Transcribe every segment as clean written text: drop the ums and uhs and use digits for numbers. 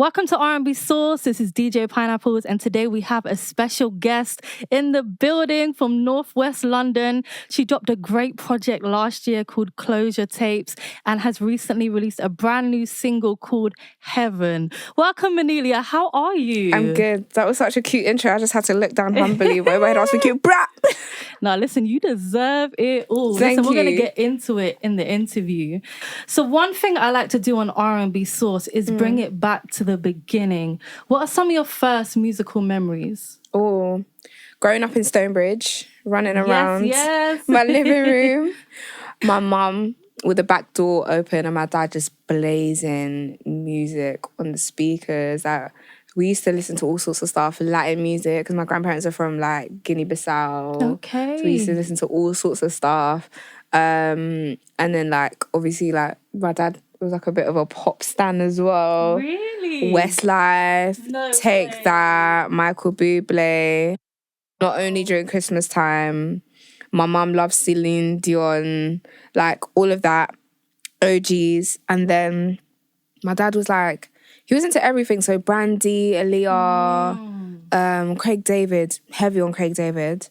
Welcome to R&B Sauce. This is DJ Pineapples, and today we have a special guest in the building from Northwest London. She dropped a great project last year called Closure Tapes and has recently released a brand new single called Heaven. Welcome, Mnelia. How are you? I'm good. That was such a cute intro. I just had to look down humbly. My head, I was thinking, brah! Now, listen, you deserve it all. Thank We're going to you. get into it in the interview. So one thing I like to do on R&B Sauce is bring it back to the beginning. What are some of your first musical memories? Oh, growing up in Stonebridge, running around Yes. my living room, my mum with the back door open and my dad just blazing music on the speakers. We used to listen to all sorts of stuff, Latin music, because my grandparents are from like Guinea-Bissau. Okay. So we used to listen to all sorts of stuff. And then like, obviously like my dad was like a bit of a pop stan as well. Really? Westlife, No Take way. That, Michael Bublé. Not only during Christmas time, my mum loves Celine Dion, like all of that, OGs. And then my dad was like, he was into everything. So Brandy, Aaliyah, Craig David, heavy on Craig David.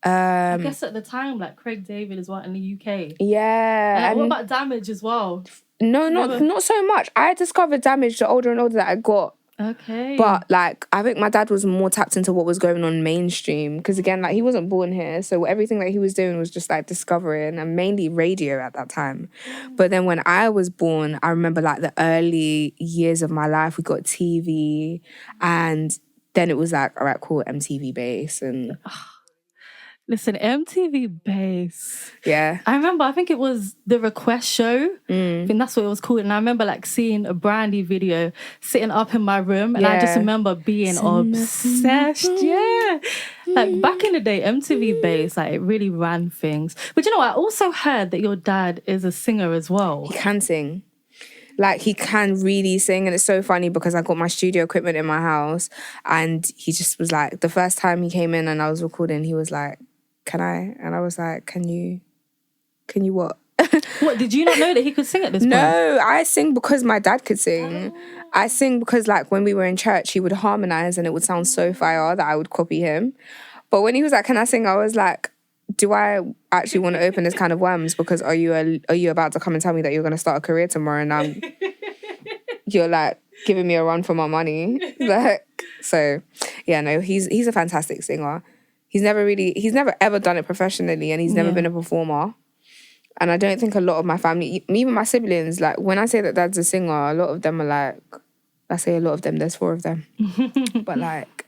I guess at the time, like Craig David is what in the UK. Yeah. And what about Damage as well? No, not so much. I discovered Damage the older and older that I got. Okay. But like, I think my dad was more tapped into what was going on mainstream. Because again, like he wasn't born here. So everything that he was doing was just like discovering, and mainly radio at that time. But then when I was born, I remember like the early years of my life, we got TV. And then it was like, all right, cool, MTV Base. And Listen, MTV Base. yeah. I remember, I think it was the Request Show. I think that's what it was called. And I remember like seeing a Brandy video sitting up in my room. And I just Yeah. remember being obsessed. Yeah. Like back in the day, MTV Base, like it really ran things. But you know, I also heard that your dad is a singer as well. He can sing. Like, he can really sing. And it's so funny because I got my studio equipment in my house and he just was like, the first time he came in and I was recording, he was like, can I? And I was like, can you what? What, did you not know that he could sing at this point? No, I sing because my dad could sing. I sing because like when we were in church, he would harmonize and it would sound so fire that I would copy him. But when he was like, can I sing? I was like, do I actually want to open this kind of worms? Because are you about to come and tell me that you're going to start a career tomorrow and you're like giving me a run for my money? Like, so yeah, no, he's a fantastic singer. He's never ever done it professionally, and he's never been a performer. And I don't think a lot of my family, even my siblings, like when I say that dad's a singer, a lot of them are like, I say a lot of them, there's 4 of them. But like,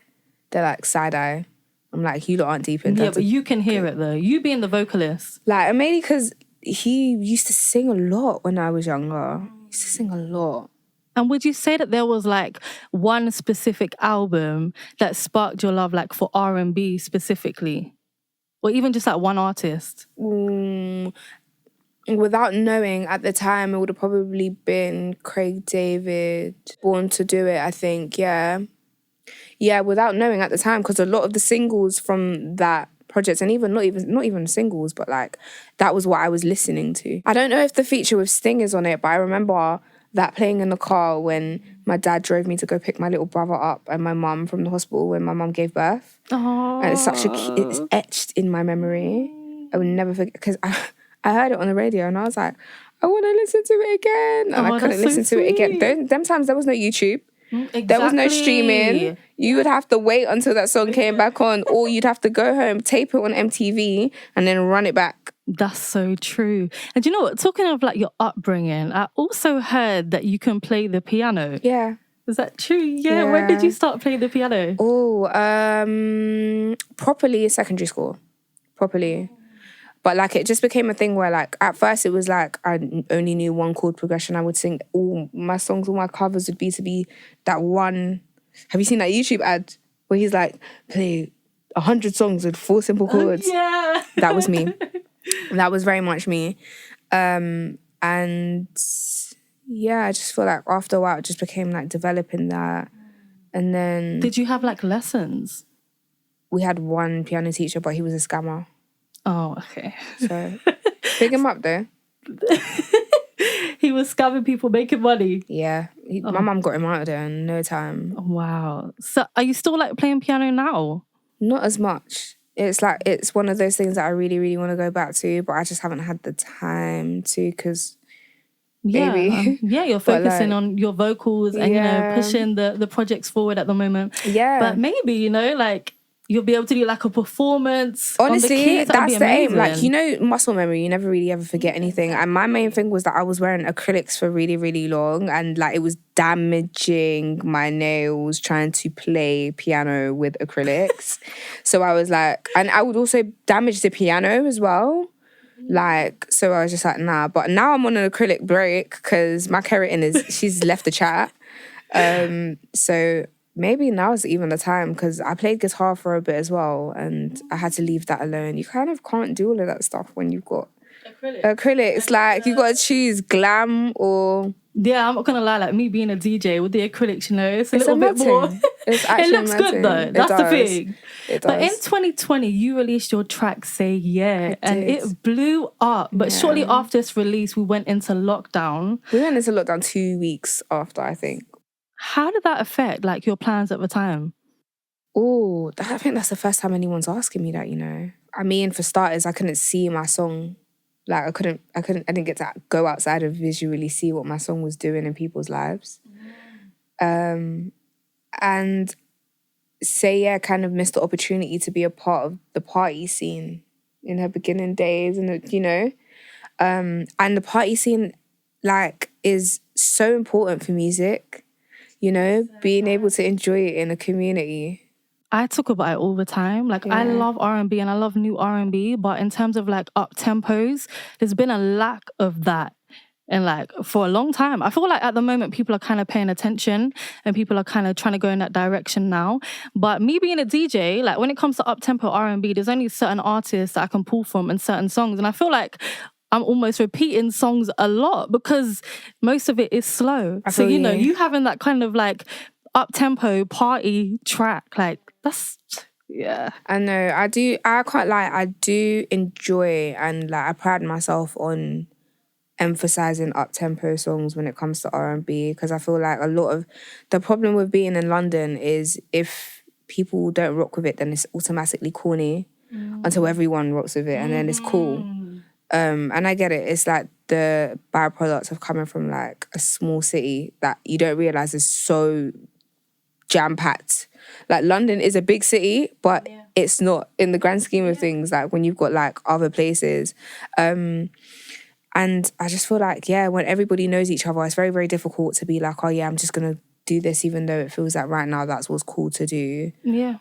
they're like side eye. I'm like, you lot aren't deep into it. Yeah, but you can hear it though. You being the vocalist. Like, and mainly because he used to sing a lot when I was younger. He used to sing a lot. And would you say that there was like one specific album that sparked your love, like for R&B specifically? Or even just like one artist? Without knowing at the time, it would have probably been Craig David, Born to Do It, I think, yeah. Yeah, without knowing at the time, because a lot of the singles from that project, and even not even singles, but like that was what I was listening to. I don't know if the feature with Sting is on it, but I remember that playing in the car when my dad drove me to go pick my little brother up and my mum from the hospital when my mum gave birth. Oh. And it's it's etched in my memory. I would never forget, because I heard it on the radio and I was like, I want to listen to it again. And I couldn't listen to it again. Them times there was no YouTube. Exactly. There was no streaming. You would have to wait until that song came back on, or you'd have to go home, tape it on MTV, and then run it back. That's so true. And you know what? Talking of like your upbringing, I also heard that you can play the piano. Yeah. Is that true? Yeah. When did you start playing the piano? Oh, properly secondary school. Properly. But like it just became a thing where like at first it was like I only knew one chord progression. I would sing all my songs, all my covers would be to be that one. Have you seen that YouTube ad where he's like, play 100 songs with 4 simple chords? Yeah. That was me. That was very much me. And yeah, I just feel like after a while it just became like developing that. And then... Did you have like lessons? We had one piano teacher, but he was a scammer. Oh, okay. So, big him up though. He was scamming people, making money. Yeah, My mum got him out of there in no time. Wow. So are you still like playing piano now? Not as much. It's like, it's one of those things that I really, really want to go back to, but I just haven't had the time to, because maybe. You're focusing on your vocals and, pushing the projects forward at the moment. Yeah. But maybe, like, you'll be able to do like a performance. Honestly, on the keys. that's the aim. Amazing. Like, muscle memory, you never really ever forget anything. And my main thing was that I was wearing acrylics for really, really long, and like it was damaging my nails trying to play piano with acrylics. So I was like, and I would also damage the piano as well. Like, so I was just like, nah. But now I'm on an acrylic break because my keratin she's left the chat. So maybe now is even the time, because I played guitar for a bit as well, and I had to leave that alone. You kind of can't do all of that stuff when you've got acrylics. Like, you got to choose glam or... Yeah, I'm not going to lie, like me being a DJ with the acrylics, it's a little bit more... It's actually it looks good though, that's the thing. It does. But in 2020, you released your track Say Yeah, and it blew up. But shortly after its release, we went into lockdown. We went into lockdown 2 weeks after, I think. How did that affect like your plans at the time? Oh, I think that's the first time anyone's asking me that, I mean, for starters, I couldn't see my song. Like, I didn't get to go outside and visually see what my song was doing in people's lives. And Say Yeah kind of missed the opportunity to be a part of the party scene in her beginning days, and and the party scene, like, is so important for music. Being able to enjoy it in a community. I talk about it all the time. Like, I love R&B and I love new R&B, but in terms of like up tempos, there's been a lack of that. And like for a long time, I feel like at the moment people are kind of paying attention and people are kind of trying to go in that direction now. But me being a DJ, like when it comes to up tempo R&B, there's only certain artists that I can pull from and certain songs. And I feel like I'm almost repeating songs a lot because most of it is slow. So, you having that kind of like up-tempo party track, like that's, yeah. I know, I can't lie, I do enjoy and like I pride myself on emphasising up-tempo songs when it comes to R&B, because I feel like a lot of the problem with being in London is if people don't rock with it, then it's automatically corny until everyone rocks with it and then it's cool. And I get it. It's like the byproducts of coming from like a small city that you don't realise is so jam-packed. Like London is a big city, but it's not in the grand scheme of things, like when you've got like other places. And I just feel like, when everybody knows each other, it's very, very difficult to be like, oh yeah, I'm just going to do this even though it feels like right now that's what's cool to do. Yeah.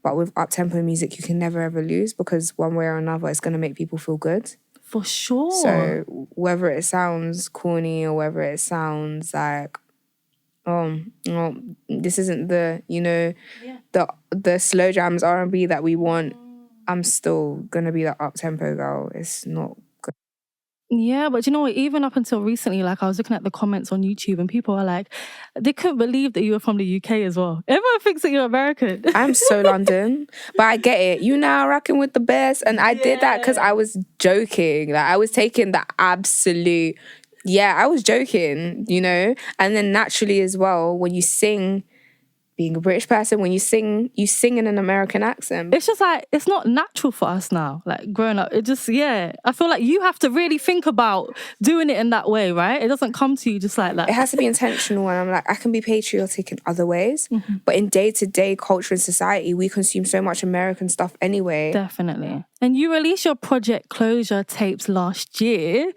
But with up-tempo music, you can never ever lose, because one way or another, it's going to make people feel good. For sure. So whether it sounds corny or whether it sounds like, this isn't the, the slow jams R&B that we want, I'm still going to be the up-tempo girl. It's not good. Yeah, but you know what? Even up until recently, like I was looking at the comments on YouTube and people are like, they couldn't believe that you were from the UK as well. Everyone thinks that you're American. I'm so London, but I get it. You now rocking with the best. And I did that because I was joking. Like I was taking the absolute, I was joking, And then naturally as well, when you sing, being a British person, when you sing in an American accent. It's just like, it's not natural for us now, like growing up. It just, I feel like you have to really think about doing it in that way, right? It doesn't come to you just like that. It has to be intentional, and I'm like, I can be patriotic in other ways, but in day-to-day culture and society, we consume so much American stuff anyway. Definitely. And you released your Project Closure tapes last year.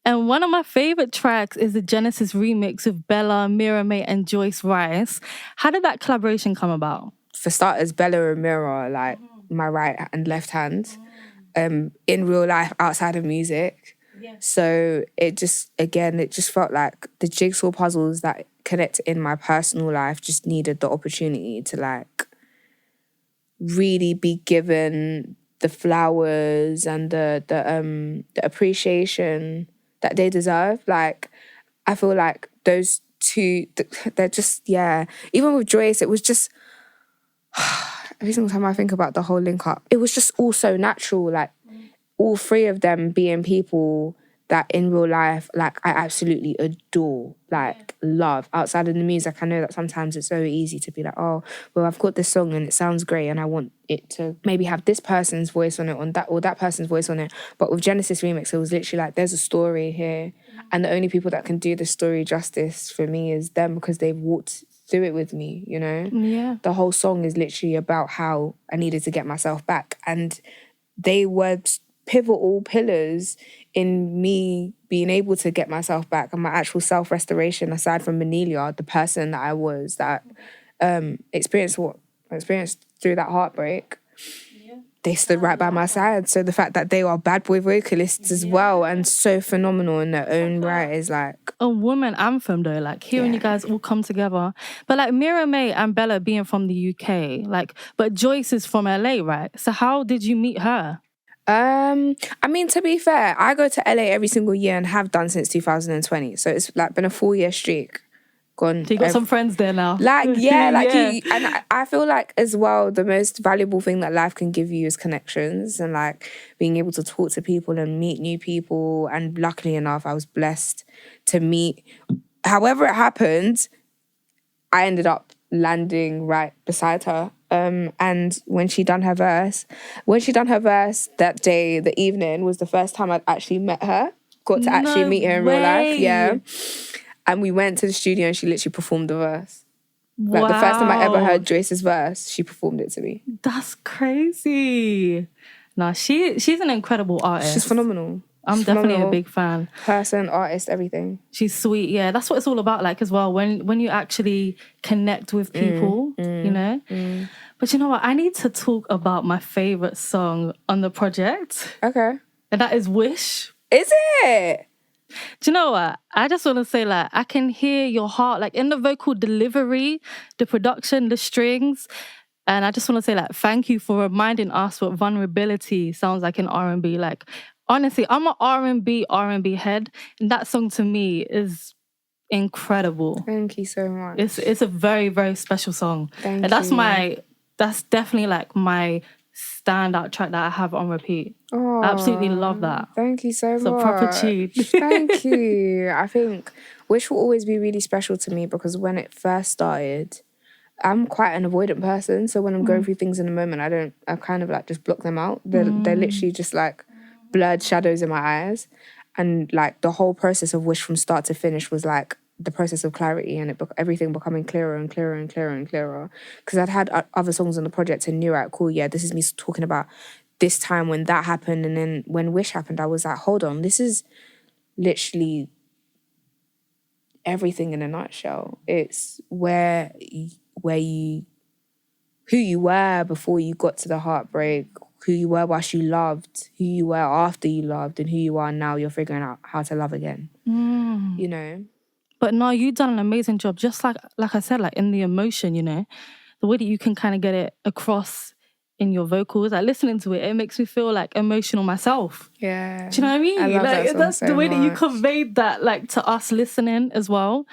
And one of my favourite tracks is the Genesis remix with Bella, Mira May and Joyce Rice. How did that collaboration come about? For starters, Bella and Mira, like my right and left hand, in real life outside of music. Yeah. So it just felt like the jigsaw puzzles that connect in my personal life just needed the opportunity to like really be given the flowers and the appreciation that they deserve. Like, I feel like those two, they're just, even with Joyce, it was just, every single time I think about the whole link up, it was just all so natural. Like, all three of them being people that in real life, like, I absolutely adore, like, love. Outside of the music, I know that sometimes it's so easy to be like, oh, well, I've got this song and it sounds great and I want it to maybe have this person's voice on it or that person's voice on it. But with Genesis Remix, it was literally like, there's a story here. And the only people that can do the story justice for me is them, because they've walked through it with me, you know? Yeah. The whole song is literally about how I needed to get myself back. And they were pivotal pillars in me being able to get myself back and my actual self-restoration, aside from Mnelia, the person that I was, that experienced what I experienced through that heartbreak. They stood right by my side. So the fact that they are bad boy vocalists as well and so phenomenal in their own right is like a woman anthem though, like hearing you guys all come together. But like Mira May and Bella being from the UK, like, but Joyce is from LA, right? So how did you meet her? I mean, to be fair, I go to LA every single year and have done since 2020. So it's like been a 4-year streak. Gone. So you got some friends there now. Like, yeah, like and I feel like as well, the most valuable thing that life can give you is connections and like being able to talk to people and meet new people. And luckily enough, I was blessed to meet, however it happened, I ended up landing right beside her. And when she done her verse that day, the evening, was the first time I'd actually met her. Got to actually meet her in real life. Yeah. And we went to the studio and she literally performed the verse. Like the first time I ever heard Joyce's verse, she performed it to me. That's crazy. Nah, she's an incredible artist. She's phenomenal. I'm definitely a big fan. Person, artist, everything. She's sweet, yeah. That's what it's all about, like, as well, when you actually connect with people, you know? But you know what? I need to talk about my favourite song on the project. Okay. And that is Wish. Is it? Do you know what? I just want to say, like, I can hear your heart, like, in the vocal delivery, the production, the strings. And I just want to say, like, thank you for reminding us what vulnerability sounds like in R&B. Like, honestly, I'm an R&B head, and that song to me is incredible. Thank you so much. It's a very, very special song. Thank and you. That's definitely like my standout track that I have on repeat. Oh, I absolutely love that. Thank you so much. It's a proper tune. Thank you. I think Wish will always be really special to me because when it first started, I'm quite an avoidant person. So when I'm going through things in the moment, I kind of like just block them out. They're literally just like blurred shadows in my eyes. And like the whole process of Wish from start to finish was like the process of clarity and everything becoming clearer and clearer and clearer and clearer. Because I'd had other songs on the project and knew, right, cool, yeah, this is me talking about this time when that happened. And then when Wish happened, I was like, hold on, this is literally everything in a nutshell. It's who you were before you got to the heartbreak, who you were whilst you loved, who you were after you loved, and who you are now you're figuring out how to love again. You know? But no, you've done an amazing job. Just like I said, like in the emotion, you know, the way that you can kind of get it across in your vocals. Like listening to it makes me feel like emotional myself. Yeah. Do you know what I mean? I love like that's the way much. that you conveyed that, like to us listening as well.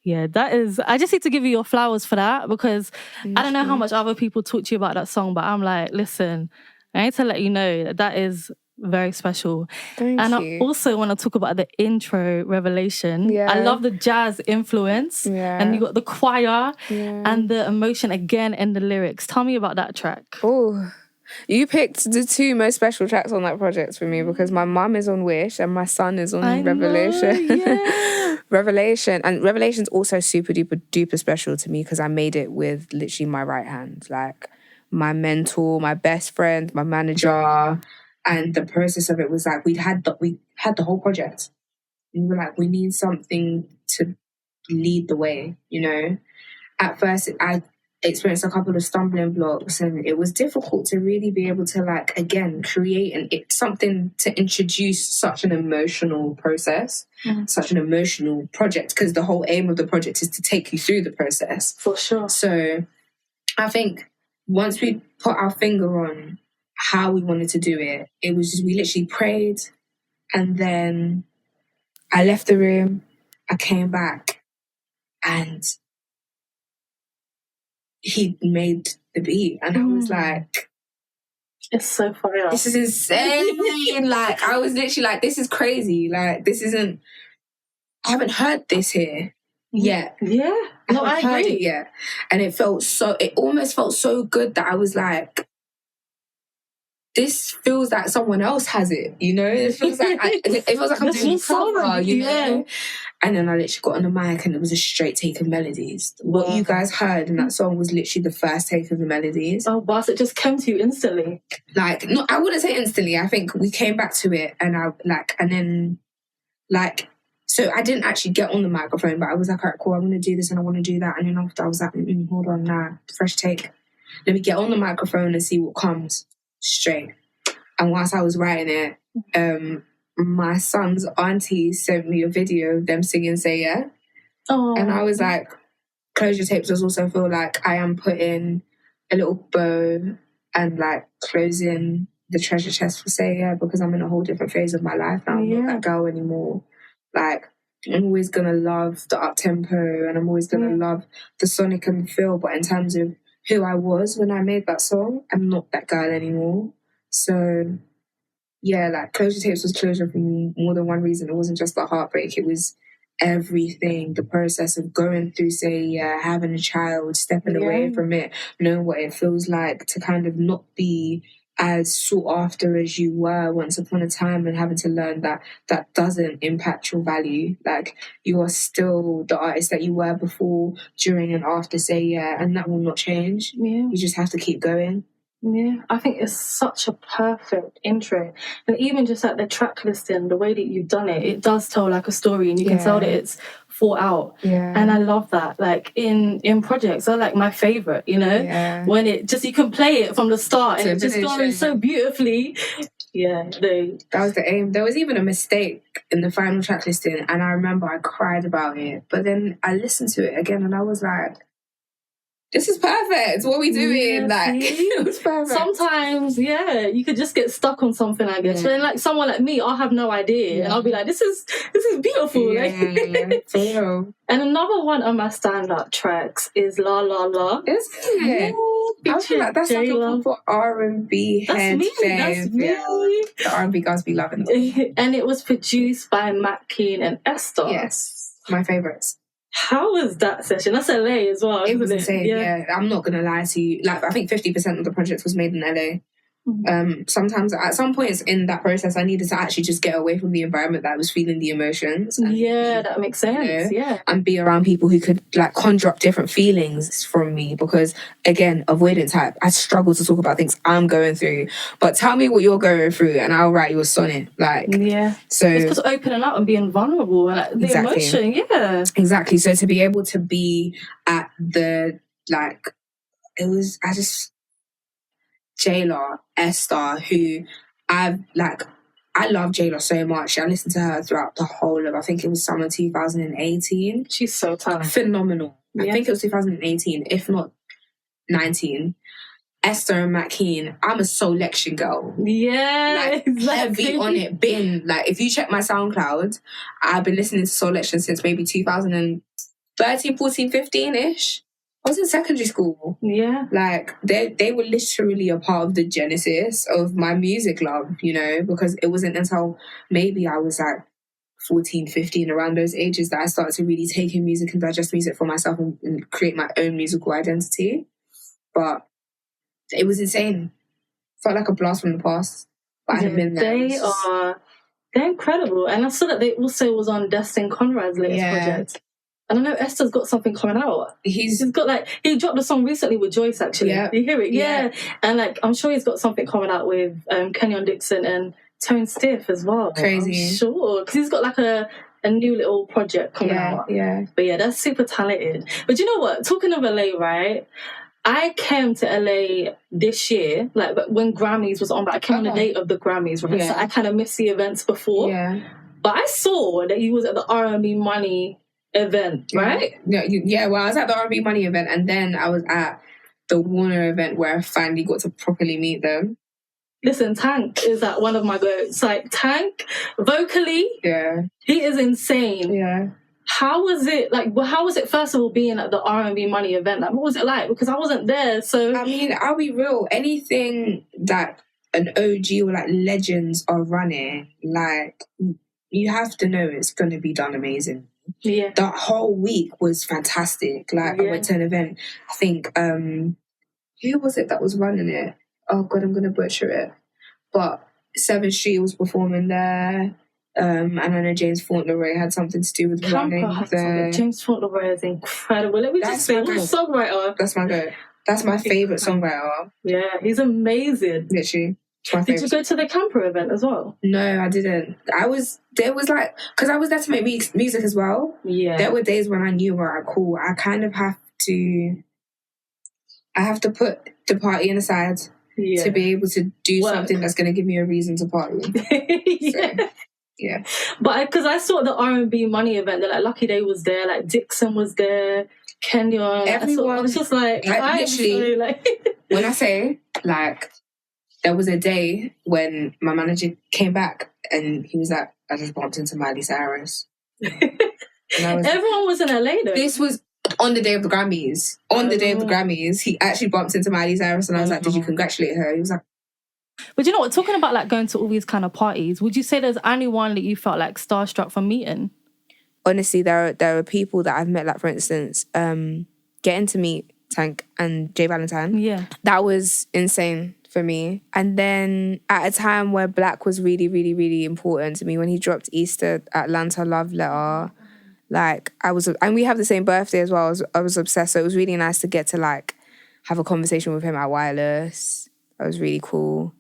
Yeah, that is. I just need to give you your flowers for that because I don't know how much other people talk to you about that song, but I'm like, listen, I need to let you know that is very special. Thank you. I also want to talk about the intro Revelation. Yeah. I love the jazz influence. Yeah. And you got the choir and the emotion again in the lyrics. Tell me about that track. Oh, you picked the two most special tracks on that project for me because my mum is on Wish and my son is on Revelation. Yeah. Revelation. And Revelation's also super duper duper special to me because I made it with literally my right hand. Like my mentor, my best friend, my manager. And the process of it was like we had the whole project. We were like, we need something to lead the way, you know? At first, I experienced a couple of stumbling blocks and it was difficult to really be able to, like, again, create something to introduce such an emotional process, such an emotional project, because the whole aim of the project is to take you through the process. For sure. So I think once we put our finger on how we wanted to do it, it was just, we literally prayed and then I left the room, I came back and he made the beat and I was like, It's so fire. This is insane. Like, I was literally like, this is crazy. Like, this isn't, I haven't heard this here yet. Yeah. No, I haven't heard agree. it yet. And it almost felt so good that I was like, this feels like someone else has it, you know? It feels like I'm doing a cover, you know? And then I literally got on the mic and it was a straight take of melodies. What you guys heard in that song was literally the first take of the melodies. Oh, wow, so it just came to you instantly. Like, no, I wouldn't say instantly. I think we came back to it and so I didn't actually get on the microphone, but I was like, all right, cool, I want to do this and I want to do that. And then after I was like, hold on, nah, fresh take. Let me get on the microphone and see what comes straight. And whilst I was writing it, my son's auntie sent me a video of them singing Say Yeah. Oh. And I was like, Closure Tapes does also feel like I am putting a little bow and like closing the treasure chest for Say Yeah, because I'm in a whole different phase of my life now. I'm not that girl anymore. Like, I'm always going to love the up-tempo and I'm always going to love the sonic and the feel. But in terms of who I was when I made that song, I'm not that girl anymore. So, yeah, like, Closure Tapes was closure for more than one reason. It wasn't just the heartbreak. It was everything, the process of going through, say, yeah, having a child, stepping away from it, knowing what it feels like to kind of not be as sought after as you were once upon a time, and having to learn that that doesn't impact your value. Like, you are still the artist that you were before, during and after Say Yeah, and that will not change. You just have to keep going. Yeah, I think it's such a perfect intro. And even just like the track listing, the way that you've done it, it does tell like a story and you can tell that it's thought out. And I love that. Like in projects, they're like my favourite, you know? When it just, you can play it from the start and it just goes so beautifully. That was the aim. There was even a mistake in the final track listing and I remember I cried about it. But then I listened to it again and I was like, this is perfect. What are we doing? Like, it was perfect. Sometimes, you could just get stuck on something, I guess. But then, like, someone like me, I'll have no idea. And I'll be like, this is beautiful. And another one of my stand-up tracks is La La La. Is it? I feel like that's like a proper R&B head thing. That's me. The R&B guys be loving it. And it was produced by Matt Keen and Esther. Yes, my favourites. How was that session? That's LA as well. It was insane, yeah. I'm not gonna lie to you. Like, I think 50% of the project was made in LA. Sometimes at some points in that process I needed to actually just get away from the environment that I was feeling the emotions and that makes sense, and be around people who could like conjure up different feelings from me, because again, avoidant type, I struggle to talk about things I'm going through, but tell me what you're going through and I'll write you a sonnet. Like, so it's just opening up and being vulnerable and like, the emotion. Exactly. So to be able to be at the, like, it was, I just, Jayla, Esther, who I love Jayla so much. I listened to her throughout the whole of, I think it was summer 2018. She's so talented. Phenomenal. I think it was 2018, if not 19. Esther and Matt Keen, I'm a selection girl. Yeah, like, heavy on it. Been, like, if you check my SoundCloud, I've been listening to selection since maybe 2013, 14, 15-ish. I was in secondary school. Like, they were literally a part of the genesis of my music love, you know, because it wasn't until maybe I was like 14, 15, around those ages that I started to really take in music and digest music for myself and create my own musical identity. But it was insane. Felt like a blast from the past. But I hadn't been there. They're incredible. And I saw that they also was on Destin Conrad's latest project. And I know Esther's got something coming out. He's got like, he dropped a song recently with Joyce, actually. You hear it? Yeah. And like, I'm sure he's got something coming out with Kenyon Dixon and Tone Stiff as well. Crazy. I'm sure. Because he's got like a new little project coming out. But yeah, that's super talented. But you know what? Talking of LA, right? I came to LA this year, like when Grammys was on, but I came on the date of the Grammys, right? So I kind of missed the events before. But I saw that he was at the R&B Money event, right? Well, I was at the R&B Money event and then I was at the Warner event where I finally got to properly meet them. Listen, Tank is like one of my goats. Like, Tank, vocally, he is insane. How was it, like, how was it, first of all, being at the R&B Money event? Like, what was it like? Because I wasn't there, so... I mean, I'll be real. Anything that an OG or like legends are running, like you have to know it's going to be done amazing. Yeah. That whole week was fantastic. Like, I went to an event, I think, who was it that was running it? Oh God, I'm going to butcher it. But 7th Street was performing there. And I know James Fauntleroy had something to do with running there. James Fauntleroy is incredible. Let me just say, what a songwriter. That's my go. That's my favourite songwriter. Yeah, he's amazing. Literally. Did you go to the camper event as well? No, I didn't. There was like, because I was there to make music as well. Yeah. There were days when I knew, right, cool, I kind of have to put the partying aside to be able to do something that's going to give me a reason to party. Yeah. So, yeah. But because I saw the R&B Money event, like Lucky Day was there, like Dixon was there, Kenya. Everyone. I was just like literally, when I say, like, there was a day when my manager came back and he was like, I just bumped into Miley Cyrus. Everyone was in LA though. This was on the day of the Grammys. On the day of the Grammys, he actually bumped into Miley Cyrus and I was like, did you congratulate her? He was like... But you know what, talking about like going to all these kind of parties, would you say there's anyone that you felt like starstruck from meeting? Honestly, there are people that I've met, like for instance, getting to meet Tank and Jay Valentine. Yeah. That was insane for me. And then at a time where Black was really, really, really important to me, when he dropped Easter Atlanta Love Letter, like and we have the same birthday as well. I was obsessed. So it was really nice to get to like have a conversation with him at Wireless. That was really cool.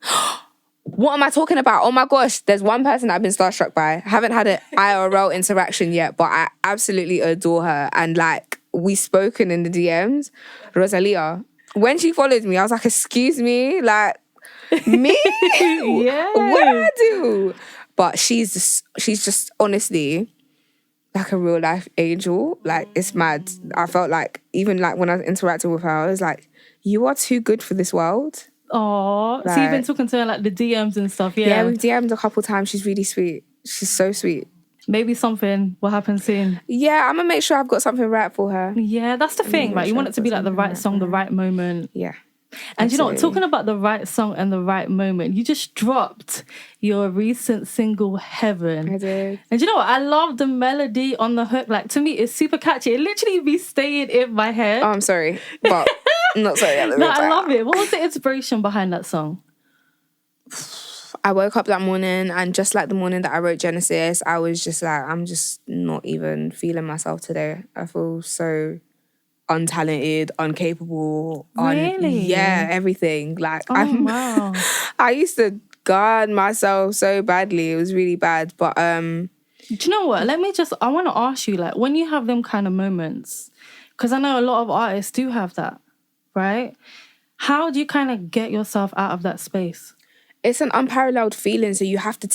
What am I talking about? Oh my gosh, there's one person I've been starstruck by. I haven't had an IRL interaction yet, but I absolutely adore her. And like, we've spoken in the DMs. Rosalia. When she followed me, I was like, excuse me? Like, me? Yeah. What do I do? But she's just honestly like a real life angel. Like, it's mad. I felt like, even like when I was interacting with her, I was like, you are too good for this world. Oh, like, so you've been talking to her like the DMs and stuff, yeah? Yeah, we've DM'd a couple times. She's really sweet. She's so sweet. Maybe something will happen soon. Yeah, I'm gonna make sure I've got something right for her. Yeah, that's the thing, right? You want it to be like the right song, the right moment. Yeah. And you know what, talking about the right song and the right moment, you just dropped your recent single, Heaven. I did. And you know what, I love the melody on the hook. Like, to me, it's super catchy. It literally be staying in my head. Oh, I'm sorry, but I'm not sorry. No, I love it. What was the inspiration behind that song? I woke up that morning and just like the morning that I wrote Genesis, I was just like, I'm just not even feeling myself today. I feel so untalented, incapable. Really? Yeah, everything. Like, wow. I used to guard myself so badly. It was really bad. But do you know what? I want to ask you, like, when you have them kind of moments, because I know a lot of artists do have that, right? How do you kind of get yourself out of that space? It's an unparalleled feeling, so you have to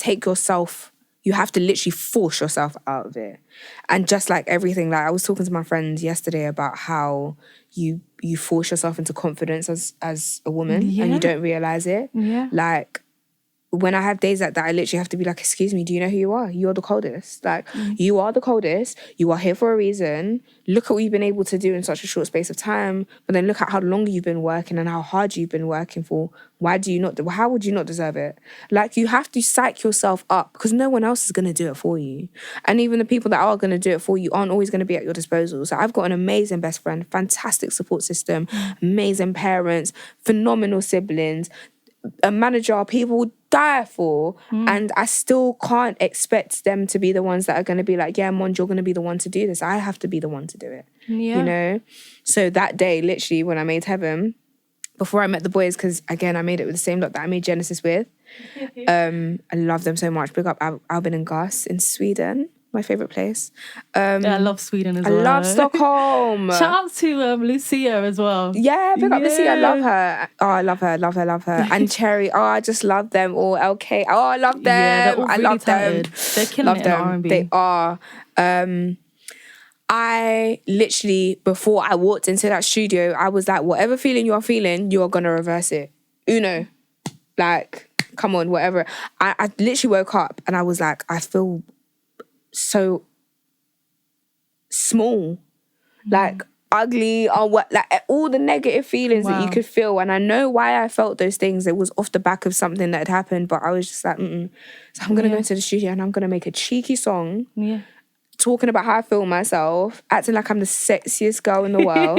you have to literally force yourself out of it. And just like everything, like I was talking to my friends yesterday about how you force yourself into confidence as a woman and you don't realise it. Yeah. Like, when I have days like that, I literally have to be like, excuse me, do you know who you are? You're the coldest. Like, you are the coldest. You are here for a reason. Look at what you've been able to do in such a short space of time. But then look at how long you've been working and how hard you've been working for. How would you not deserve it? Like, you have to psych yourself up because no one else is going to do it for you. And even the people that are going to do it for you aren't always going to be at your disposal. So I've got an amazing best friend, fantastic support system, amazing parents, phenomenal siblings, a manager people would die for, and I still can't expect them to be the ones that are going to be like, yeah, Monj, you're going to be the one to do this. I have to be the one to do it, you know? So that day, literally, when I made Heaven, before I met the boys, because again, I made it with the same lot that I made Genesis with, I love them so much. Big up Albin and Gus in Sweden, my favourite place. I love Sweden as well. I love Stockholm. Shout out to Lucia as well. Yeah, big up Lucia. I love her. Oh, I love her. And Cherry. Oh, I just love them all. LK. Oh, I love them. Yeah, they're all really I love talented. them. They're killing it in R&B. They are. I literally, before I walked into that studio, I was like, whatever feeling you're feeling, you're going to reverse it. Uno. Like, come on, whatever. I literally woke up and I was like, I feel so small. Like, ugly, or what, like all the negative feelings that you could feel. And I know why I felt those things. It was off the back of something that had happened, but I was just like, So I'm going to go into the studio and I'm going to make a cheeky song. Yeah. Talking about how I feel myself, acting like I'm the sexiest girl in the world.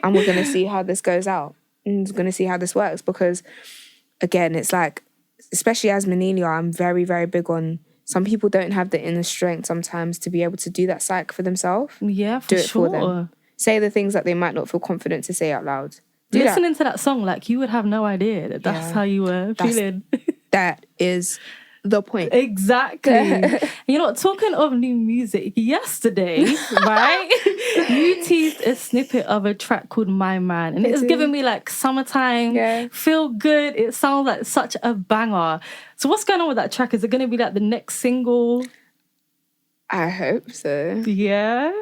And we're going to see how this goes out. And we're going to see how this works. Because, again, it's like, especially as Mnelia, I'm very, very big on, some people don't have the inner strength sometimes to be able to do that psych for themselves. Yeah, do it for them. Say the things that they might not feel confident to say out loud. Listening to that song, like, you would have no idea that that's how you were feeling. That is the point. Exactly. You know, talking of new music, yesterday, right, you teased a snippet of a track called My Man, and it's giving me like summertime, feel good. It sounds like such a banger. So what's going on with that track? Is it going to be like the next single? I hope so. Yeah.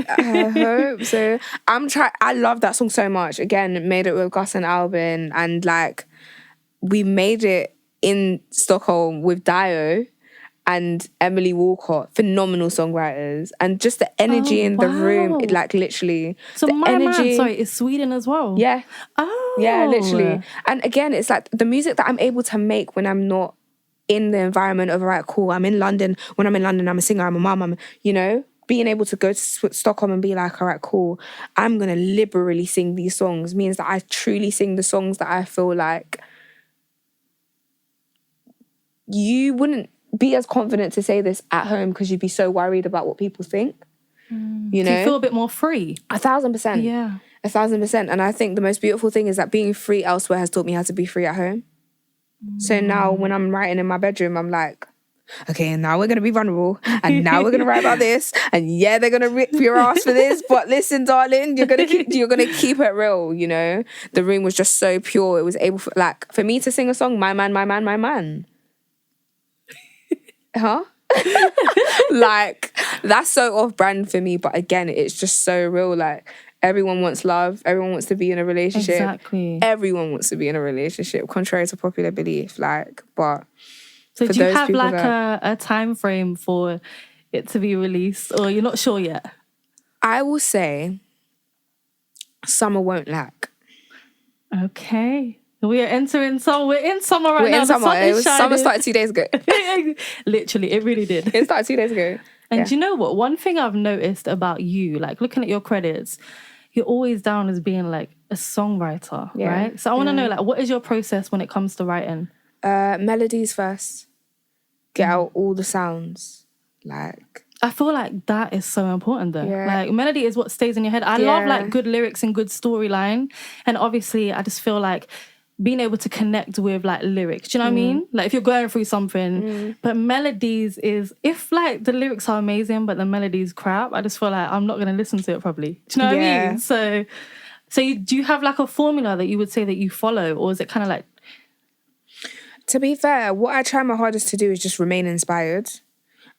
I hope so. I love that song so much. Again, made it with Gus and Albin, and like we made it in Stockholm with Dio and Emily Walcott, phenomenal songwriters, and just the energy in the room, it like literally. So the My energy, Man, sorry, is Sweden as well. Yeah. Oh. Yeah, literally. And again, it's like the music that I'm able to make when I'm not in the environment of, all right, cool, I'm in London. When I'm in London, I'm a singer, I'm a mum, being able to go to Stockholm and be like, all right, cool, I'm going to liberally sing these songs means that I truly sing the songs that I feel like you wouldn't be as confident to say this at home because you'd be so worried about what people think. You know? So you feel a bit more free. 1,000%. Yeah. 1,000%. And I think the most beautiful thing is that being free elsewhere has taught me how to be free at home. So now when I'm writing in my bedroom, I'm like, okay, and now we're going to be vulnerable, and now we're going to write about this, and yeah, they're going to rip your ass for this, but listen, darling, you're going to keep it real, you know? The room was just so pure. It was able for me to sing a song, my man, my man, my man. Huh? Like, that's so off-brand for me, but again, it's just so real. Like, everyone wants love. Everyone wants to be in a relationship. Exactly. Everyone wants to be in a relationship, contrary to popular belief. Like, but... So do you have like a time frame for it to be released, or you're not sure yet? I will say summer won't lack. Okay. We're in summer right now. Summer started 2 days ago. Literally, it really did. It started 2 days ago. And do you know what? One thing I've noticed about you, like looking at your credits, you're always down as being like a songwriter, right? So I want to know, like, what is your process when it comes to writing? Melodies first. Get out all the sounds. Like, I feel like that is so important though. Like, melody is what stays in your head. I love like good lyrics and good storyline. And obviously I just feel like being able to connect with like lyrics. Do you know what I mean? Like if you're going through something, but melodies is, if like the lyrics are amazing but the melody's crap, I just feel like I'm not going to listen to it properly. Do you know what I mean? So do you have like a formula that you would say that you follow, or is it kind of like... To be fair, what I try my hardest to do is just remain inspired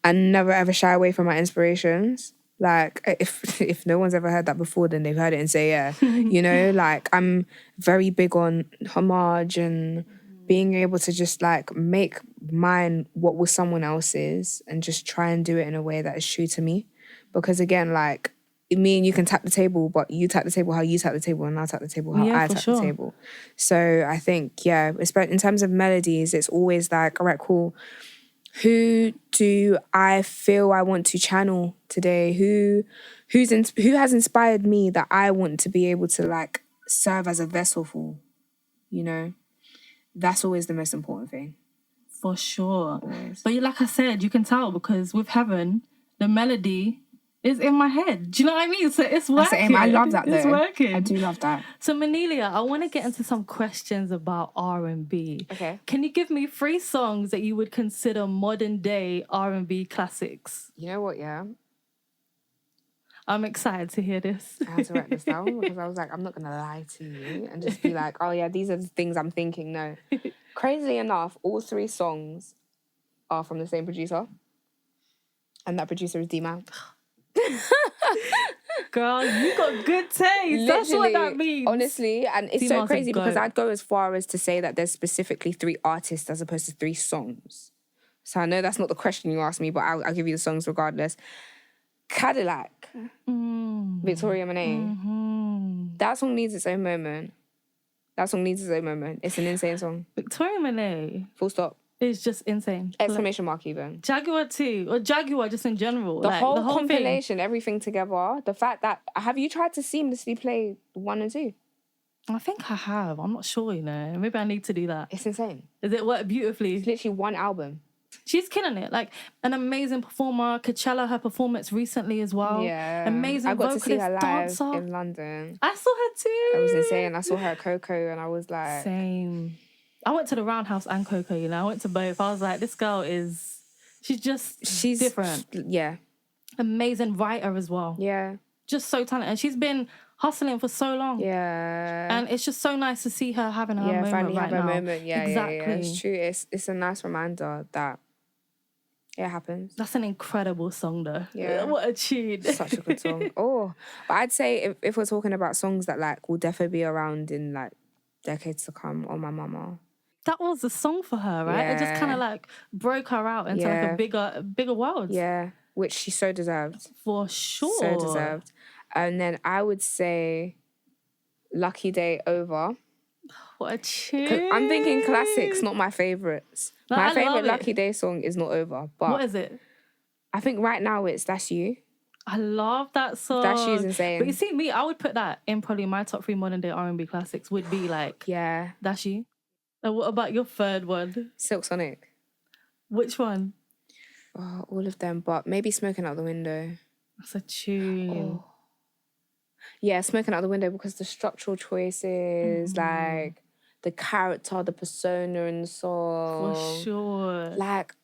and never ever shy away from my inspirations. Like, if no one's ever heard that before, then they've heard it and say, yeah. You know, like, I'm very big on homage and being able to just, like, make mine what was someone else's and just try and do it in a way that is true to me. Because, again, like, me and you can tap the table, but you tap the table how you tap the table, and I'll tap the table how I tap the table. So I think, in terms of melodies, it's always like, all right, cool. Who do I feel I want to channel today? Who has inspired me that I want to be able to like serve as a vessel for? You know, that's always the most important thing. For sure. Always. But like I said, you can tell because with Heaven, the melody is in my head. Do you know what I mean? So it's working. That's the aim. I love that though. It's working. I do love that. So Mnelia, I want to get into some questions about R&B. Okay. Can you give me 3 songs that you would consider modern day R&B classics? You know what, yeah? I'm excited to hear this. I had to write this down because I was like, I'm not going to lie to you and just be like, oh yeah, these are the things I'm thinking. No. Crazily enough, all 3 songs are from the same producer. And that producer is D-Man. Girl, you got good taste. Literally, that's what that means. Honestly, and it's so crazy because I'd go as far as to say that there's specifically 3 artists as opposed to 3 songs. So I know that's not the question you asked me, but I'll give you the songs regardless. Cadillac. Victoria Monet. That song needs its own moment. It's an insane song. Victoria Monet. Full stop. It's just insane. Exclamation mark even. Jaguar too. Or Jaguar just in general. The whole compilation, thing. everything together. The fact that... Have you tried to seamlessly play 1 and 2? I think I have. I'm not sure, Maybe I need to do that. It's insane. Does it work beautifully? It's literally one album. She's killing it. Like, an amazing performer. Coachella, her performance recently as well. Yeah. Amazing I got vocalist, to see her live dancer. in London. I saw her too. It was insane. I saw her at Coco and I was like... Same. I went to the Roundhouse and Coco, I went to both. I was like, this girl is... She's different. Yeah. Amazing writer as well. Yeah. Just so talented. And she's been hustling for so long. Yeah. And it's just so nice to see her having her moment finally right have now. a moment. Yeah, exactly. Yeah. It's true. It's a nice reminder that it happens. That's an incredible song, though. Yeah. What a tune. Such a good song. Oh, but I'd say if we're talking about songs that like will definitely be around in like decades to come, Oh My Mama. That was the song for her, right? Yeah. It just kind of like broke her out into like a bigger world. Yeah, which she so deserved. For sure. So deserved. And then I would say Lucky Day Over. What a tune. I'm thinking classics, not my favourites. No, my I favourite love it. Lucky Day song is Not Over. But what is it? I think right now it's That's You. I love that song. That's You's insane. But you see, me, I would put that in probably my top 3 modern day R&B classics would be like Yeah. That's You. And what about your third one? Silk Sonic. Which one? Oh, all of them, but maybe Smoking Out the Window. That's a tune. Oh. Yeah, Smoking Out the Window because the structural choices, like the character, the persona in the song. For sure. Like,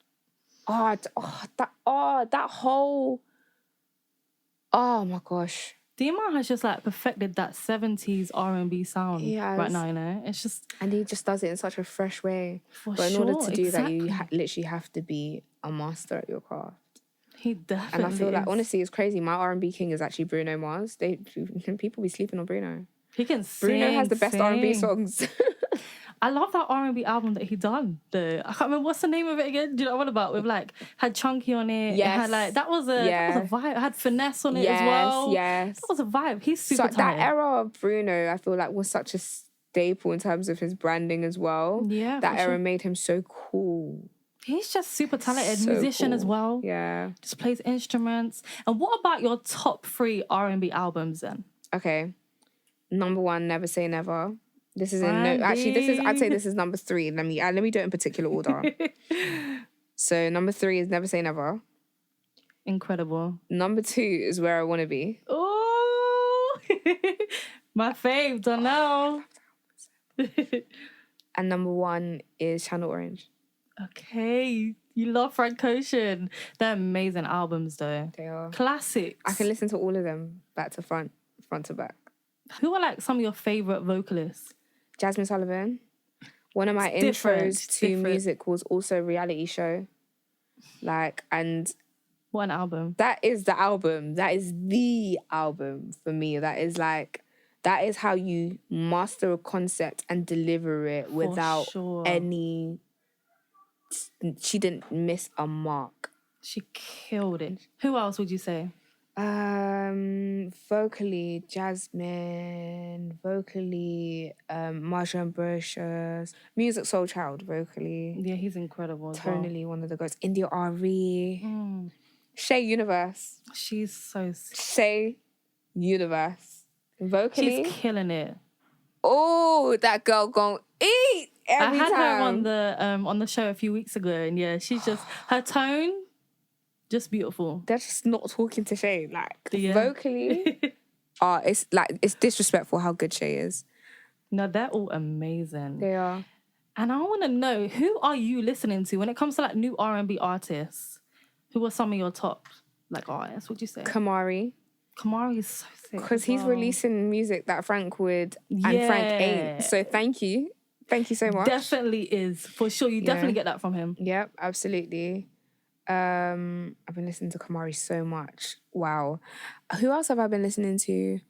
that whole... Oh my gosh. Dima has just like perfected that 70s R&B sound right now, It's just... And he just does it in such a fresh way. But in order to do that, you literally have to be a master at your craft. He definitely And I feel is. like, honestly, it's crazy. My R&B king is actually Bruno Mars. People be sleeping on Bruno. He can sing. Bruno has the best R&B songs. I love that R&B album that he done, though. I can't remember, what's the name of it again? Do you know what I'm about? With like, had Chunky on it. Yes. It had like, that was a vibe. It had Finesse on it as well. Yes. That was a vibe. He's super talented. That era of Bruno, I feel like, was such a staple in terms of his branding as well. Yeah. That era made him so cool. He's just super talented. So musician cool. as well. Yeah. Just plays instruments. And what about your top 3 R&B albums then? Okay. Number 1, Never Say Never. This is I'd say this is number 3. Let me do it in particular order. So number 3 is Never Say Never. Incredible. Number 2 is Where I Wanna Be. Oh, my fave, don't know. And number 1 is Channel Orange. Okay, you love Frank Ocean. They're amazing albums though. They are. Classics. I can listen to all of them back to front to back. Who are like some of your favourite vocalists? Jasmine Sullivan. One of my intros to music was also Reality Show. Like, and... What an album. That is the album. That is the album for me. That is how you master a concept and deliver it without any... She didn't miss a mark. She killed it. Who else would you say? Vocally, Jasmine. Vocally, Marsha Ambrosius. Music Soul Child, vocally. Yeah, he's incredible as Tonally, one of the goats. India R&B. Mm. Shay Universe. She's so... Shay Universe. Vocally. She's killing it. Oh, that girl gon' eat every time. I had her on the show a few weeks ago, and yeah, she's just... Her tone... Just beautiful. They're just not talking to Shay. Like, vocally, it's disrespectful how good Shay is. No, they're all amazing. They are. And I want to know, who are you listening to when it comes to like new R&B artists? Who are some of your top like artists, would you say? Kamari. Kamari is so sick. Because he's releasing music that Frank would and Frank ain't. So thank you. Thank you so much. Definitely is. For sure. You definitely get that from him. Yep, absolutely. I've been listening to Kamari so much. Wow. Who else have I been listening to?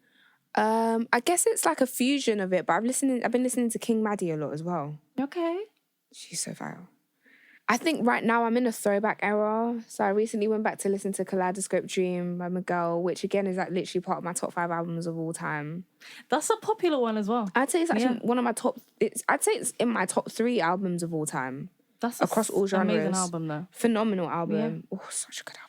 I guess it's like a fusion of it, but I've been listening to King Maddie a lot as well. Okay. She's so foul. I think right now I'm in a throwback era. So I recently went back to listen to Kaleidoscope Dream by Miguel, which again is like literally part of my top 5 albums of all time. That's a popular one as well. I'd say it's actually one of my top. I'd say it's in my top 3 albums of all time. That's across all genres. Amazing album though. Phenomenal album. Yeah. Oh, such a good album.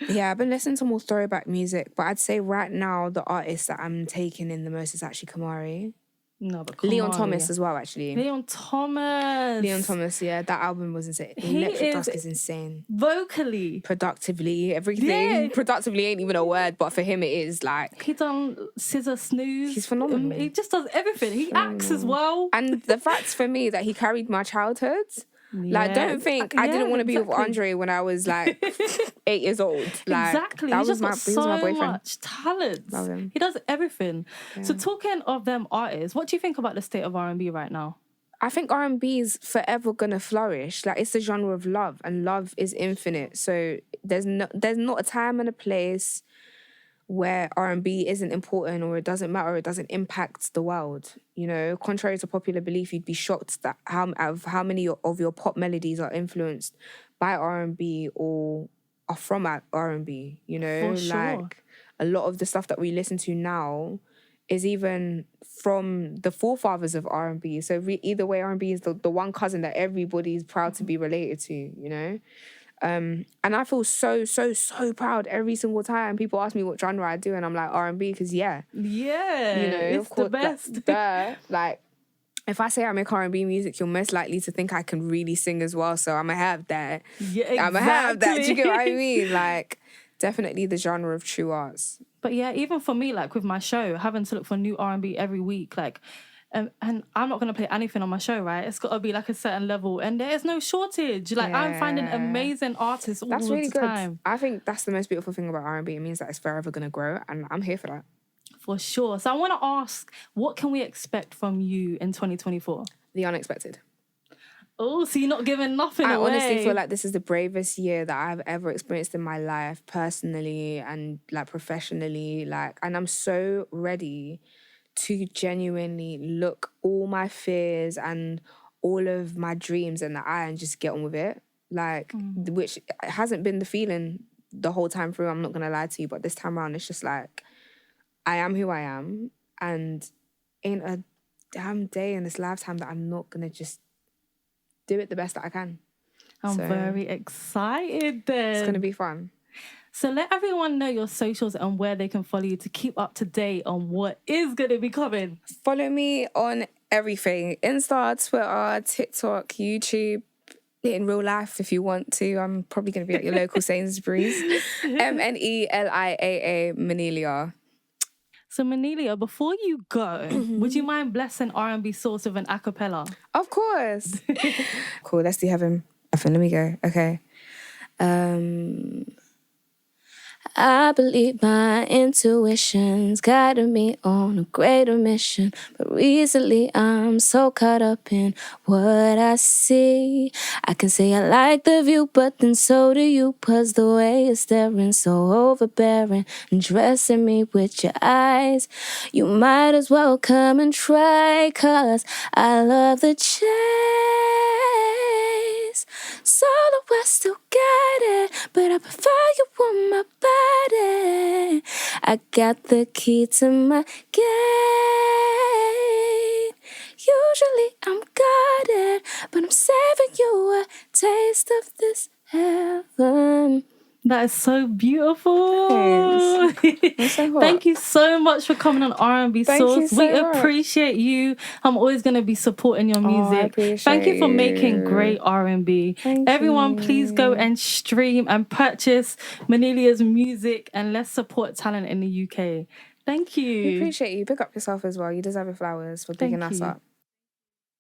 Yeah, I've been listening to more throwback music, but I'd say right now the artist that I'm taking in the most is actually Kamari. No, but Leon Thomas as well, actually. Leon Thomas, yeah, that album was insane. Electric Dusk is insane. Vocally. Productively, everything. Yeah. Productively ain't even a word, but for him it is like... He done Scissor Snooze. He's phenomenal. He just does everything. He acts as well. And the facts for me that he carried my childhood... Yeah. Like, don't think I didn't want to be with Andre when I was like 8 years old. Like, exactly. That He's was just my got so boyfriend. much talent. Love him. He does everything. Yeah. So talking of them artists, what do you think about the state of R&B right now? I think R&B is forever gonna flourish. Like, it's the genre of love, and love is infinite. So there's not a time and a place where R&B isn't important, or it doesn't matter, or it doesn't impact the world. You know, contrary to popular belief, you'd be shocked that how many of your pop melodies are influenced by R&B or are from R&B. You know, For sure. Like a lot of the stuff that we listen to now is even from the forefathers of R&B. So either way, R&B is the one cousin that everybody's proud to be related to. You know. And I feel so proud every single time people ask me what genre I do, and I'm like R&B, because you know, it's of course, the best. Like, if I say I make R&B music, you're most likely to think I can really sing as well. So I'm gonna have that. Yeah, exactly. I'm gonna have that. Do you get what I mean? Like, definitely the genre of true arts. But yeah, even for me, like with my show, having to look for new R&B every week, like. And I'm not going to play anything on my show, right? It's got to be like a certain level. And there is no shortage. Like, I'm finding amazing artists all the time. I think that's the most beautiful thing about R&B. It means that it's forever going to grow. And I'm here for that. For sure. So I want to ask, what can we expect from you in 2024? The unexpected. Oh, so you're not giving nothing away. I honestly feel like this is the bravest year that I've ever experienced in my life, personally and like professionally. Like, and I'm so ready to genuinely look all my fears and all of my dreams in the eye and just get on with it. Like, which hasn't been the feeling the whole time through, I'm not going to lie to you, but this time around, it's just like, I am who I am, and ain't a damn day in this lifetime that I'm not going to just do it the best that I can. I'm very excited then. It's going to be fun. So let everyone know your socials and where they can follow you to keep up to date on what is going to be coming. Follow me on everything. Insta, Twitter, TikTok, YouTube. In real life, if you want to. I'm probably going to be at your local Sainsbury's. Mnelia, Mnelia. So Mnelia, before you go, would you mind blessing r&bsauce with an acapella? Of course. Cool, let's do heaven. Let me go. Okay. I believe my intuition's guiding me on a greater mission. But recently I'm so caught up in what I see. I can say I like the view, but then so do you. 'Cause the way you're staring so overbearing and dressing me with your eyes. You might as well come and try, 'cause I love the chase. Silhouette still got it, but I prefer you on my body. I got the key to my gate. Usually I'm guarded, but I'm saving you a taste of this heaven. That is so beautiful. Thank you so much for coming on R&bsauce. We appreciate you. I'm always going to be supporting your music. Thank you for making great R&B. Everyone, please go and stream and purchase Mnelia's music, and let's support talent in the UK. Thank you. We appreciate you. Pick up yourself as well. You deserve your flowers for picking us up.